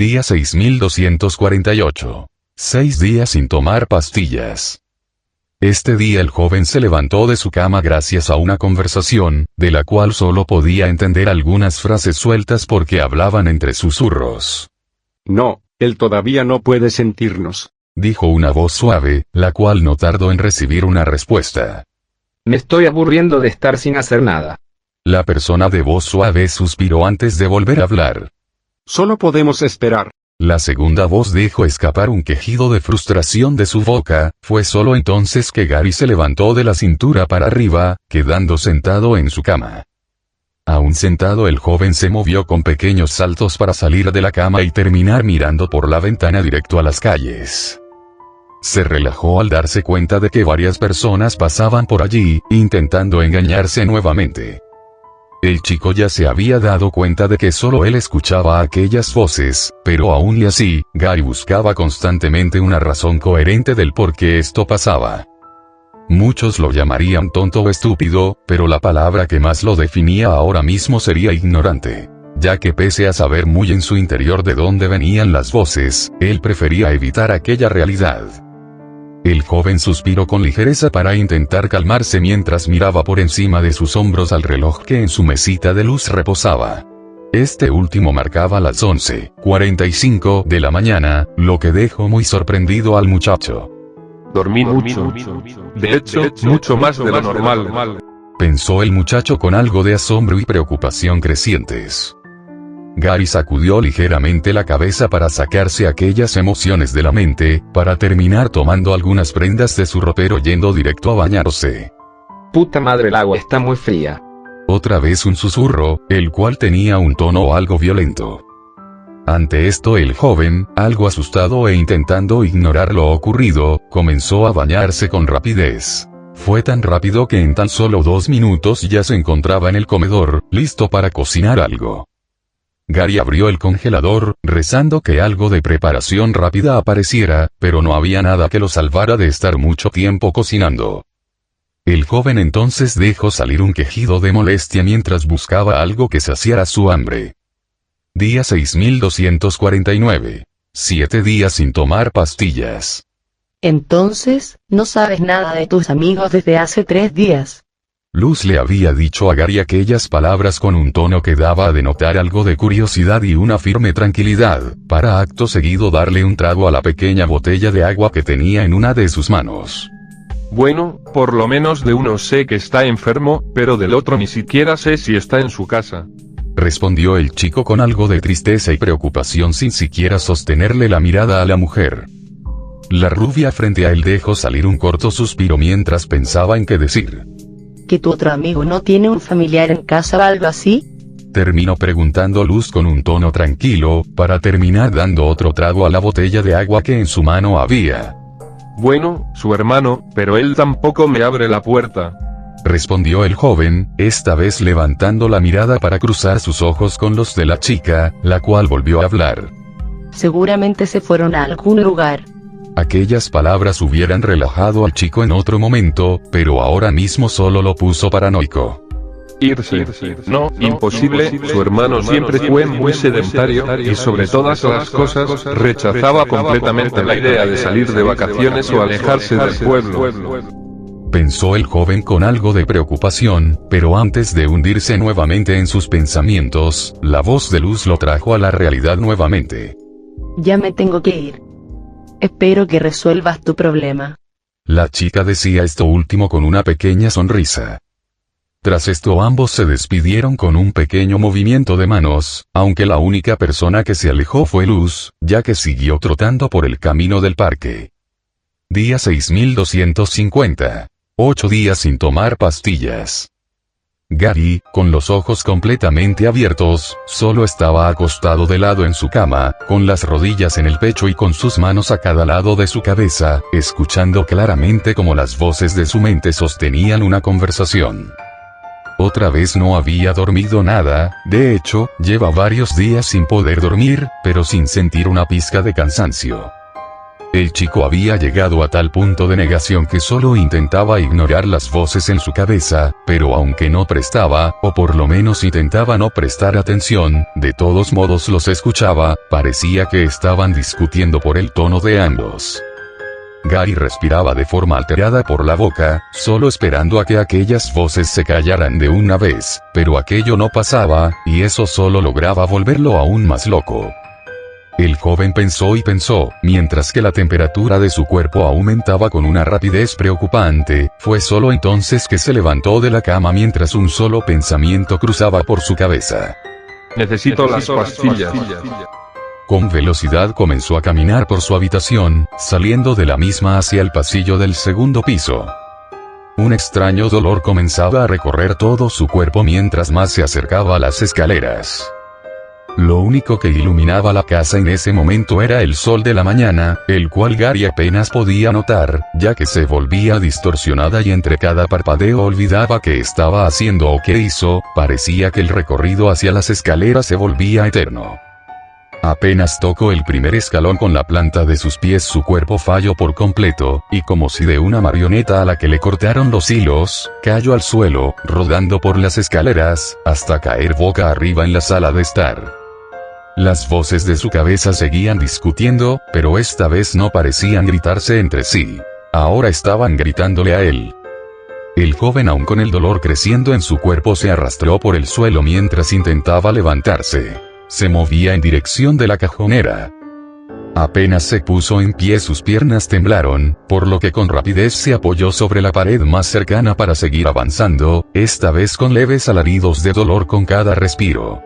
Día 6248. 6 días sin tomar pastillas. Este día el joven se levantó de su cama gracias a una conversación, de la cual solo podía entender algunas frases sueltas porque hablaban entre susurros. No, él todavía no puede sentirnos, dijo una voz suave, la cual no tardó en recibir una respuesta. Me estoy aburriendo de estar sin hacer nada. La persona de voz suave suspiró antes de volver a hablar. Solo podemos esperar. La segunda voz dejó escapar un quejido de frustración de su boca. Fue solo entonces que Gary se levantó de la cintura para arriba, quedando sentado en su cama. Aún sentado, el joven se movió con pequeños saltos para salir de la cama y terminar mirando por la ventana directo a las calles. Se relajó al darse cuenta de que varias personas pasaban por allí, intentando engañarse nuevamente. El chico ya se había dado cuenta de que solo él escuchaba aquellas voces, pero aún y así, Gary buscaba constantemente una razón coherente del por qué esto pasaba. Muchos lo llamarían tonto o estúpido, pero la palabra que más lo definía ahora mismo sería ignorante, ya que pese a saber muy en su interior de dónde venían las voces, él prefería evitar aquella realidad. El joven suspiró con ligereza para intentar calmarse mientras miraba por encima de sus hombros al reloj que en su mesita de luz reposaba. Este último marcaba las 11:45 de la mañana, lo que dejó muy sorprendido al muchacho. Dormí mucho. De hecho, mucho más de lo normal. Pensó el muchacho con algo de asombro y preocupación crecientes. Gary sacudió ligeramente la cabeza para sacarse aquellas emociones de la mente, para terminar tomando algunas prendas de su ropero yendo directo a bañarse. Puta madre, el agua está muy fría. Otra vez un susurro, el cual tenía un tono algo violento. Ante esto el joven, algo asustado e intentando ignorar lo ocurrido, comenzó a bañarse con rapidez. Fue tan rápido que en tan solo 2 minutos ya se encontraba en el comedor, listo para cocinar algo. Gary abrió el congelador, rezando que algo de preparación rápida apareciera, pero no había nada que lo salvara de estar mucho tiempo cocinando. El joven entonces dejó salir un quejido de molestia mientras buscaba algo que saciara su hambre. Día 6249. 7 días sin tomar pastillas. Entonces, no sabes nada de tus amigos desde hace 3 días. Luz le había dicho a Gary aquellas palabras con un tono que daba a denotar algo de curiosidad y una firme tranquilidad, para acto seguido darle un trago a la pequeña botella de agua que tenía en una de sus manos. Bueno, por lo menos de uno sé que está enfermo, pero del otro ni siquiera sé si está en su casa. Respondió el chico con algo de tristeza y preocupación sin siquiera sostenerle la mirada a la mujer. La rubia frente a él dejó salir un corto suspiro mientras pensaba en qué decir. ¿Que tu otro amigo no tiene un familiar en casa o algo así? Terminó preguntando Luz con un tono tranquilo, para terminar dando otro trago a la botella de agua que en su mano había. Bueno, su hermano, pero él tampoco me abre la puerta. Respondió el joven, esta vez levantando la mirada para cruzar sus ojos con los de la chica, la cual volvió a hablar. Seguramente se fueron a algún lugar. Aquellas palabras hubieran relajado al chico en otro momento, pero ahora mismo solo lo puso paranoico. Irse. No, imposible, su hermano siempre fue muy sedentario, y sobre todas las cosas, rechazaba completamente la idea de salir de vacaciones o alejarse del pueblo. Pensó el joven con algo de preocupación, pero antes de hundirse nuevamente en sus pensamientos, la voz de Luz lo trajo a la realidad nuevamente. Ya me tengo que ir. Espero que resuelvas tu problema. La chica decía esto último con una pequeña sonrisa. Tras esto ambos se despidieron con un pequeño movimiento de manos, aunque la única persona que se alejó fue Luz, ya que siguió trotando por el camino del parque. Día 6250. 8 días sin tomar pastillas. Gary, con los ojos completamente abiertos, solo estaba acostado de lado en su cama, con las rodillas en el pecho y con sus manos a cada lado de su cabeza, escuchando claramente cómo las voces de su mente sostenían una conversación. Otra vez no había dormido nada, de hecho, lleva varios días sin poder dormir, pero sin sentir una pizca de cansancio. El chico había llegado a tal punto de negación que solo intentaba ignorar las voces en su cabeza, pero aunque no prestaba, o por lo menos intentaba no prestar atención, de todos modos los escuchaba, parecía que estaban discutiendo por el tono de ambos. Gary respiraba de forma alterada por la boca, solo esperando a que aquellas voces se callaran de una vez, pero aquello no pasaba, y eso solo lograba volverlo aún más loco. El joven pensó y pensó, mientras que la temperatura de su cuerpo aumentaba con una rapidez preocupante. Fue solo entonces que se levantó de la cama mientras un solo pensamiento cruzaba por su cabeza. Necesito las pastillas. Con velocidad comenzó a caminar por su habitación, saliendo de la misma hacia el pasillo del segundo piso. Un extraño dolor comenzaba a recorrer todo su cuerpo mientras más se acercaba a las escaleras. Lo único que iluminaba la casa en ese momento era el sol de la mañana, el cual Gary apenas podía notar, ya que se volvía distorsionada y entre cada parpadeo olvidaba qué estaba haciendo o qué hizo. Parecía que el recorrido hacia las escaleras se volvía eterno. Apenas tocó el primer escalón con la planta de sus pies, su cuerpo falló por completo, y como si de una marioneta a la que le cortaron los hilos, cayó al suelo, rodando por las escaleras, hasta caer boca arriba en la sala de estar. Las voces de su cabeza seguían discutiendo, pero esta vez no parecían gritarse entre sí. Ahora estaban gritándole a él. El joven, aún con el dolor creciendo en su cuerpo, se arrastró por el suelo mientras intentaba levantarse. Se movía en dirección de la cajonera. Apenas se puso en pie, sus piernas temblaron, por lo que con rapidez se apoyó sobre la pared más cercana para seguir avanzando, esta vez con leves alaridos de dolor con cada respiro.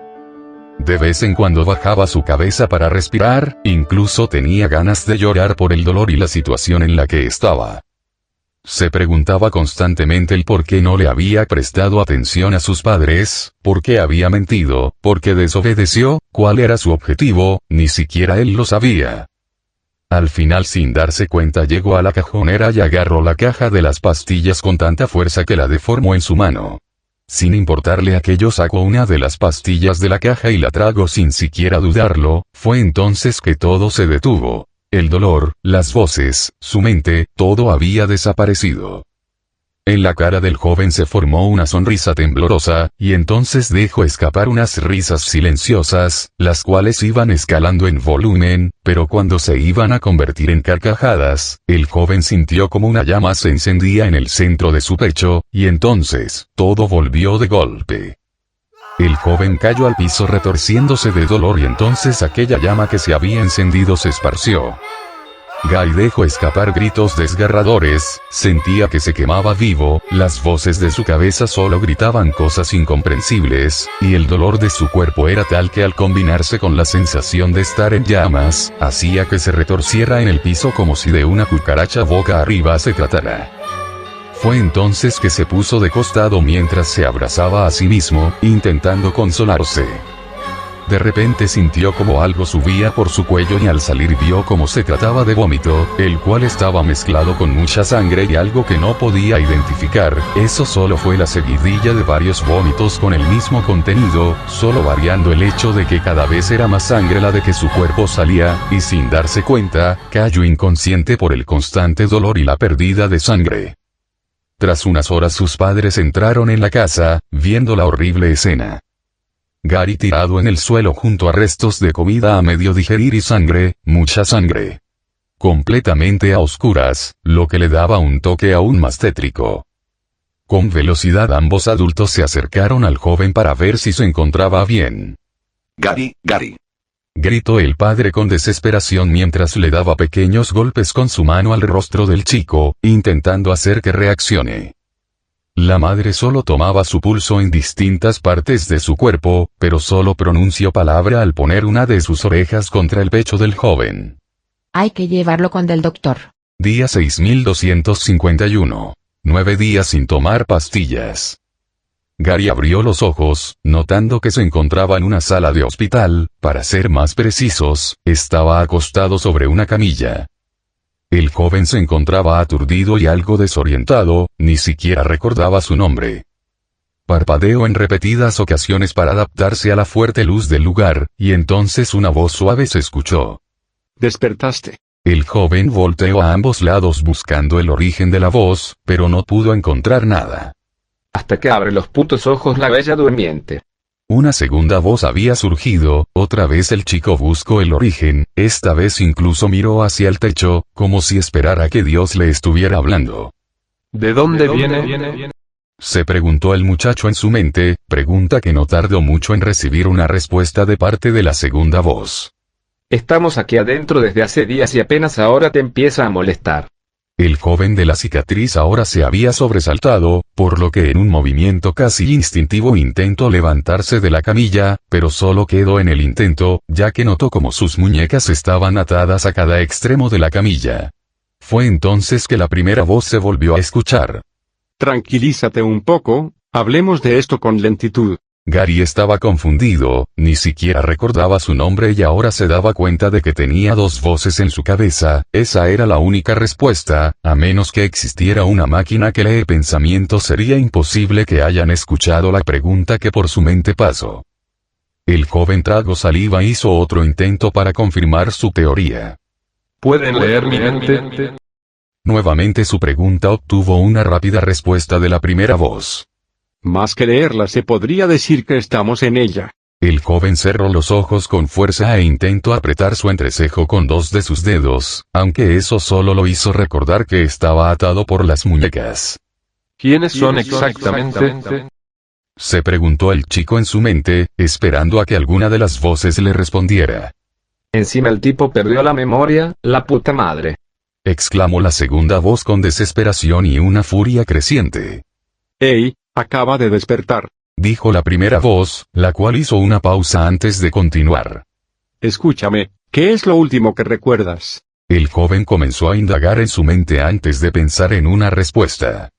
De vez en cuando bajaba su cabeza para respirar, incluso tenía ganas de llorar por el dolor y la situación en la que estaba. Se preguntaba constantemente el por qué no le había prestado atención a sus padres, por qué había mentido, por qué desobedeció, cuál era su objetivo, ni siquiera él lo sabía. Al final, sin darse cuenta, llegó a la cajonera y agarró la caja de las pastillas con tanta fuerza que la deformó en su mano. Sin importarle aquello, sacó una de las pastillas de la caja y la tragó sin siquiera dudarlo. Fue entonces que todo se detuvo. El dolor, las voces, su mente, todo había desaparecido. En la cara del joven se formó una sonrisa temblorosa, y entonces dejó escapar unas risas silenciosas, las cuales iban escalando en volumen, pero cuando se iban a convertir en carcajadas, el joven sintió como una llama se encendía en el centro de su pecho, y entonces, todo volvió de golpe. El joven cayó al piso retorciéndose de dolor y entonces aquella llama que se había encendido se esparció. Guy dejó escapar gritos desgarradores, sentía que se quemaba vivo, las voces de su cabeza solo gritaban cosas incomprensibles, y el dolor de su cuerpo era tal que al combinarse con la sensación de estar en llamas, hacía que se retorciera en el piso como si de una cucaracha boca arriba se tratara. Fue entonces que se puso de costado mientras se abrazaba a sí mismo, intentando consolarse. De repente sintió como algo subía por su cuello y al salir vio como se trataba de vómito, el cual estaba mezclado con mucha sangre y algo que no podía identificar. Eso solo fue la seguidilla de varios vómitos con el mismo contenido, solo variando el hecho de que cada vez era más sangre la de que su cuerpo salía, y sin darse cuenta, cayó inconsciente por el constante dolor y la pérdida de sangre. Tras unas horas sus padres entraron en la casa, viendo la horrible escena. Gary tirado en el suelo junto a restos de comida a medio digerir y sangre, mucha sangre. Completamente a oscuras, lo que le daba un toque aún más tétrico. Con velocidad ambos adultos se acercaron al joven para ver si se encontraba bien. Gary, Gritó el padre con desesperación mientras le daba pequeños golpes con su mano al rostro del chico, intentando hacer que reaccione. La madre solo tomaba su pulso en distintas partes de su cuerpo, pero solo pronunció palabra al poner una de sus orejas contra el pecho del joven. Hay que llevarlo con el doctor. Día 6251. 9 días sin tomar pastillas. Gary abrió los ojos, notando que se encontraba en una sala de hospital, para ser más precisos, estaba acostado sobre una camilla. El joven se encontraba aturdido y algo desorientado, ni siquiera recordaba su nombre. Parpadeó en repetidas ocasiones para adaptarse a la fuerte luz del lugar, y entonces una voz suave se escuchó. Despertaste. El joven volteó a ambos lados buscando el origen de la voz, pero no pudo encontrar nada. Hasta que abre los putos ojos la bella durmiente. Una segunda voz había surgido, otra vez el chico buscó el origen, esta vez incluso miró hacia el techo, como si esperara que Dios le estuviera hablando. ¿De dónde viene? Se preguntó el muchacho en su mente, pregunta que no tardó mucho en recibir una respuesta de parte de la segunda voz. Estamos aquí adentro desde hace días y apenas ahora te empieza a molestar. El joven de la cicatriz ahora se había sobresaltado, por lo que en un movimiento casi instintivo intentó levantarse de la camilla, pero solo quedó en el intento, ya que notó como sus muñecas estaban atadas a cada extremo de la camilla. Fue entonces que la primera voz se volvió a escuchar. Tranquilízate un poco, hablemos de esto con lentitud. Gary estaba confundido, ni siquiera recordaba su nombre y ahora se daba cuenta de que tenía dos voces en su cabeza, esa era la única respuesta, a menos que existiera una máquina que lee pensamientos sería imposible que hayan escuchado la pregunta que por su mente pasó. El joven tragó saliva e hizo otro intento para confirmar su teoría. ¿Pueden leer mi mente? Nuevamente su pregunta obtuvo una rápida respuesta de la primera voz. Más que leerla se podría decir que estamos en ella. El joven cerró los ojos con fuerza e intentó apretar su entrecejo con dos de sus dedos, aunque eso solo lo hizo recordar que estaba atado por las muñecas. ¿Quiénes son exactamente? Se preguntó el chico en su mente, esperando a que alguna de las voces le respondiera. Encima el tipo perdió la memoria, la puta madre. Exclamó la segunda voz con desesperación y una furia creciente. ¡Ey! Acaba de despertar. Dijo la primera voz, la cual hizo una pausa antes de continuar. Escúchame, ¿qué es lo último que recuerdas? El joven comenzó a indagar en su mente antes de pensar en una respuesta.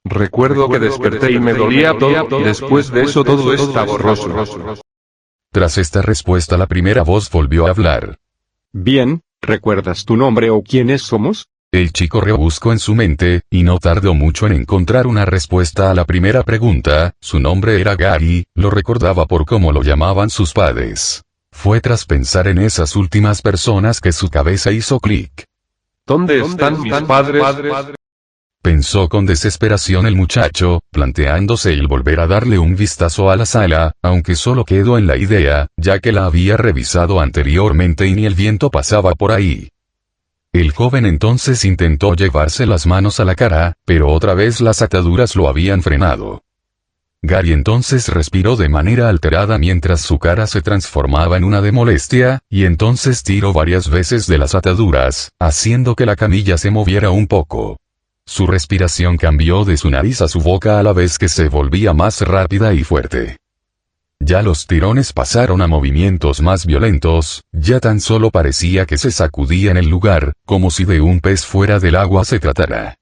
Recuerdo que desperté y me dolía todo, después de eso todo está borroso. Tras esta respuesta la primera voz volvió a hablar. Bien, ¿recuerdas tu nombre o quiénes somos? El chico rebuscó en su mente, y no tardó mucho en encontrar una respuesta a la primera pregunta, su nombre era Gary, lo recordaba por cómo lo llamaban sus padres. Fue tras pensar en esas últimas personas que su cabeza hizo clic. ¿Dónde están mis padres? Pensó con desesperación el muchacho, planteándose el volver a darle un vistazo a la sala, aunque solo quedó en la idea, ya que la había revisado anteriormente y ni el viento pasaba por ahí. El joven entonces intentó llevarse las manos a la cara, pero otra vez las ataduras lo habían frenado. Gary entonces respiró de manera alterada mientras su cara se transformaba en una de molestia, y entonces tiró varias veces de las ataduras, haciendo que la camilla se moviera un poco. Su respiración cambió de su nariz a su boca a la vez que se volvía más rápida y fuerte. Ya los tirones pasaron a movimientos más violentos, ya tan solo parecía que se sacudía en el lugar, como si de un pez fuera del agua se tratara.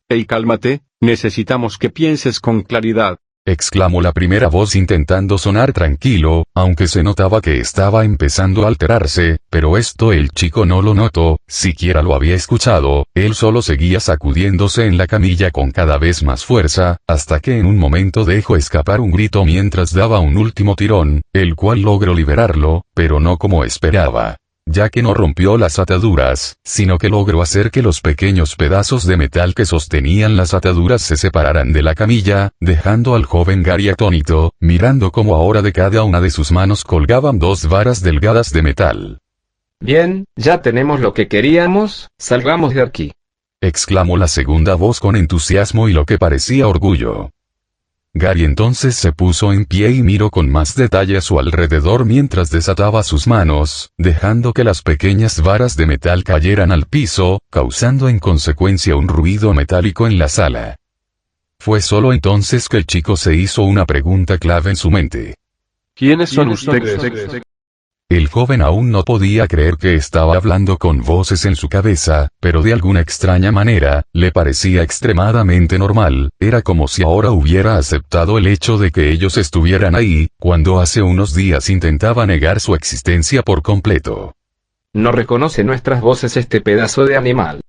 Ey, cálmate, necesitamos que pienses con claridad. Exclamó la primera voz intentando sonar tranquilo, aunque se notaba que estaba empezando a alterarse, pero esto el chico no lo notó, siquiera lo había escuchado, él solo seguía sacudiéndose en la camilla con cada vez más fuerza, hasta que en un momento dejó escapar un grito mientras daba un último tirón, el cual logró liberarlo, pero no como esperaba. Ya que no rompió las ataduras, sino que logró hacer que los pequeños pedazos de metal que sostenían las ataduras se separaran de la camilla, dejando al joven Gary atónito, mirando cómo ahora de cada una de sus manos colgaban dos varas delgadas de metal. Bien, ya tenemos lo que queríamos, salgamos de aquí. Exclamó la segunda voz con entusiasmo y lo que parecía orgullo. Gary entonces se puso en pie y miró con más detalle a su alrededor mientras desataba sus manos, dejando que las pequeñas varas de metal cayeran al piso, causando en consecuencia un ruido metálico en la sala. Fue solo entonces que el chico se hizo una pregunta clave en su mente. ¿Quiénes son ustedes? El joven aún no podía creer que estaba hablando con voces en su cabeza, pero de alguna extraña manera, le parecía extremadamente normal, era como si ahora hubiera aceptado el hecho de que ellos estuvieran ahí, cuando hace unos días intentaba negar su existencia por completo. No reconoce nuestras voces este pedazo de animal.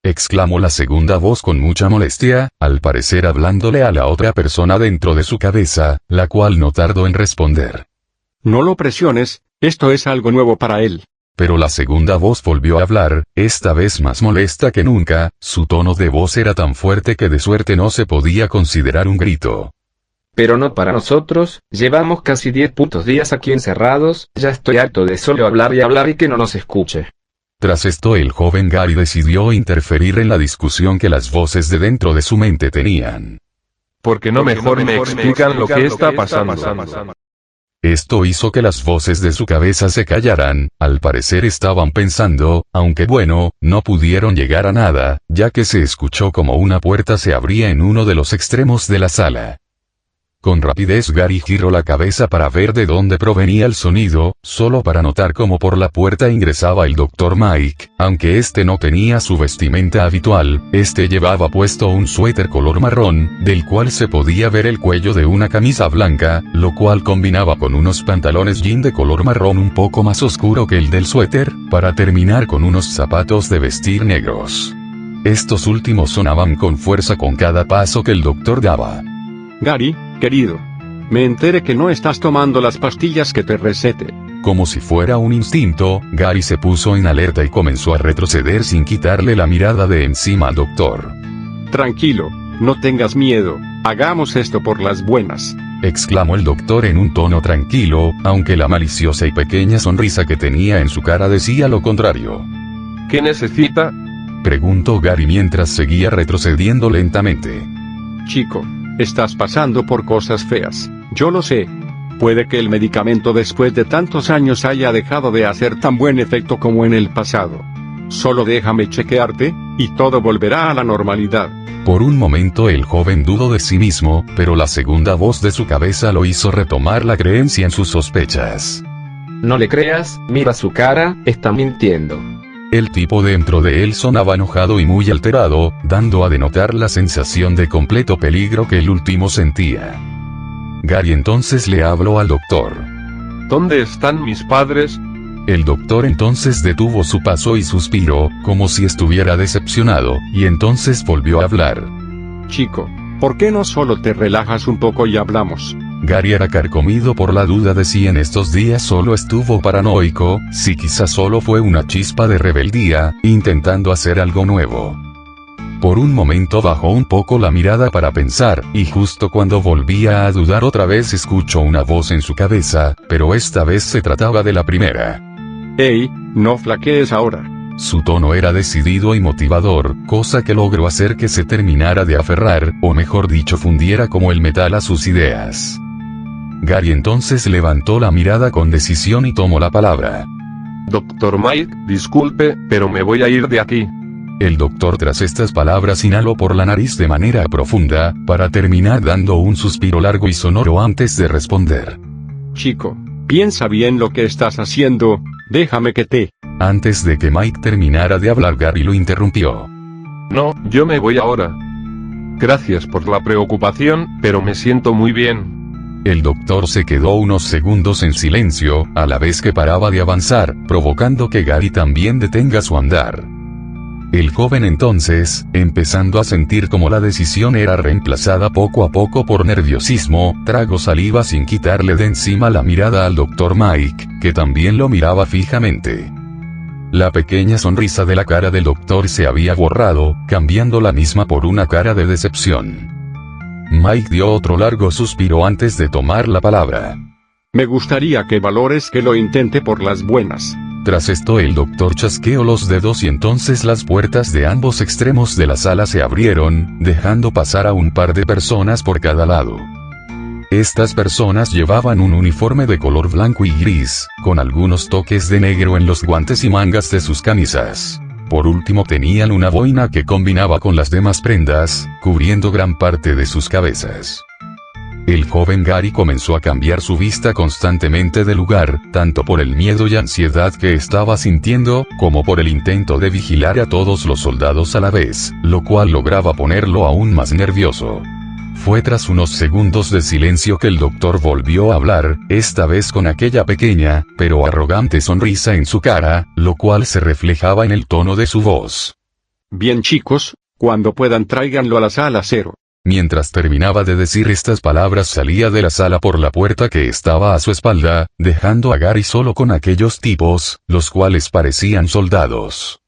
Exclamó la segunda voz con mucha molestia, al parecer hablándole a la otra persona dentro de su cabeza, la cual no tardó en responder. No lo presiones, esto es algo nuevo para él. Pero la segunda voz volvió a hablar, esta vez más molesta que nunca, su tono de voz era tan fuerte que de suerte no se podía considerar un grito. Pero no para nosotros, llevamos casi 10 putos días aquí encerrados, ya estoy harto de solo hablar y que no nos escuche. Tras esto el joven Gary decidió interferir en la discusión que las voces de dentro de su mente tenían. ¿Por qué no mejor me explican lo que está pasando? Esto hizo que las voces de su cabeza se callaran, al parecer estaban pensando, aunque bueno, no pudieron llegar a nada, ya que se escuchó como una puerta se abría en uno de los extremos de la sala. Con rapidez Gary giró la cabeza para ver de dónde provenía el sonido, solo para notar cómo por la puerta ingresaba el Dr. Mike, aunque este no tenía su vestimenta habitual, este llevaba puesto un suéter color marrón, del cual se podía ver el cuello de una camisa blanca, lo cual combinaba con unos pantalones jean de color marrón un poco más oscuro que el del suéter, para terminar con unos zapatos de vestir negros. Estos últimos sonaban con fuerza con cada paso que el doctor daba. Gary, querido. Me enteré que no estás tomando las pastillas que te recete. Como si fuera un instinto, Gary se puso en alerta y comenzó a retroceder sin quitarle la mirada de encima al doctor. Tranquilo, no tengas miedo, hagamos esto por las buenas. Exclamó el doctor en un tono tranquilo, aunque la maliciosa y pequeña sonrisa que tenía en su cara decía lo contrario. ¿Qué necesita? Preguntó Gary mientras seguía retrocediendo lentamente. Chico, estás pasando por cosas feas, yo lo sé. Puede que el medicamento después de tantos años haya dejado de hacer tan buen efecto como en el pasado. Solo déjame chequearte, y todo volverá a la normalidad. Por un momento el joven dudó de sí mismo, pero la segunda voz de su cabeza lo hizo retomar la creencia en sus sospechas. No le creas, mira su cara, está mintiendo. El tipo dentro de él sonaba enojado y muy alterado, dando a denotar la sensación de completo peligro que el último sentía. Gary entonces le habló al doctor. ¿Dónde están mis padres? El doctor entonces detuvo su paso y suspiró, como si estuviera decepcionado, y entonces volvió a hablar. Chico, ¿por qué no solo te relajas un poco y hablamos? Gary era carcomido por la duda de si en estos días solo estuvo paranoico, si quizás solo fue una chispa de rebeldía, intentando hacer algo nuevo. Por un momento bajó un poco la mirada para pensar, y justo cuando volvía a dudar otra vez escuchó una voz en su cabeza, pero esta vez se trataba de la primera. Hey, no flaquees ahora. Su tono era decidido y motivador, cosa que logró hacer que se terminara de aferrar, o mejor dicho fundiera como el metal a sus ideas. Gary entonces levantó la mirada con decisión y tomó la palabra. Dr. Mike, disculpe, pero me voy a ir de aquí. El doctor tras estas palabras inhaló por la nariz de manera profunda, para terminar dando un suspiro largo y sonoro antes de responder. Chico, piensa bien lo que estás haciendo, déjame que te... Antes de que Mike terminara de hablar Gary lo interrumpió. No, yo me voy ahora. Gracias por la preocupación, pero me siento muy bien. El doctor se quedó unos segundos en silencio, a la vez que paraba de avanzar, provocando que Gary también detenga su andar. El joven entonces, empezando a sentir como la decisión era reemplazada poco a poco por nerviosismo, tragó saliva sin quitarle de encima la mirada al Dr. Mike, que también lo miraba fijamente. La pequeña sonrisa de la cara del doctor se había borrado, cambiando la misma por una cara de decepción. Mike dio otro largo suspiro antes de tomar la palabra. Me gustaría que valores que lo intente por las buenas. Tras esto el doctor chasqueó los dedos y entonces las puertas de ambos extremos de la sala se abrieron, dejando pasar a un par de personas por cada lado. Estas personas llevaban un uniforme de color blanco y gris, con algunos toques de negro en los guantes y mangas de sus camisas. Por último tenían una boina que combinaba con las demás prendas, cubriendo gran parte de sus cabezas. El joven Gary comenzó a cambiar su vista constantemente de lugar, tanto por el miedo y ansiedad que estaba sintiendo, como por el intento de vigilar a todos los soldados a la vez, lo cual lograba ponerlo aún más nervioso. Fue tras unos segundos de silencio que el doctor volvió a hablar, esta vez con aquella pequeña, pero arrogante sonrisa en su cara, lo cual se reflejaba en el tono de su voz. Bien chicos, cuando puedan tráiganlo a la sala 0. Mientras terminaba de decir estas palabras salía de la sala por la puerta que estaba a su espalda, dejando a Gary solo con aquellos tipos, los cuales parecían soldados.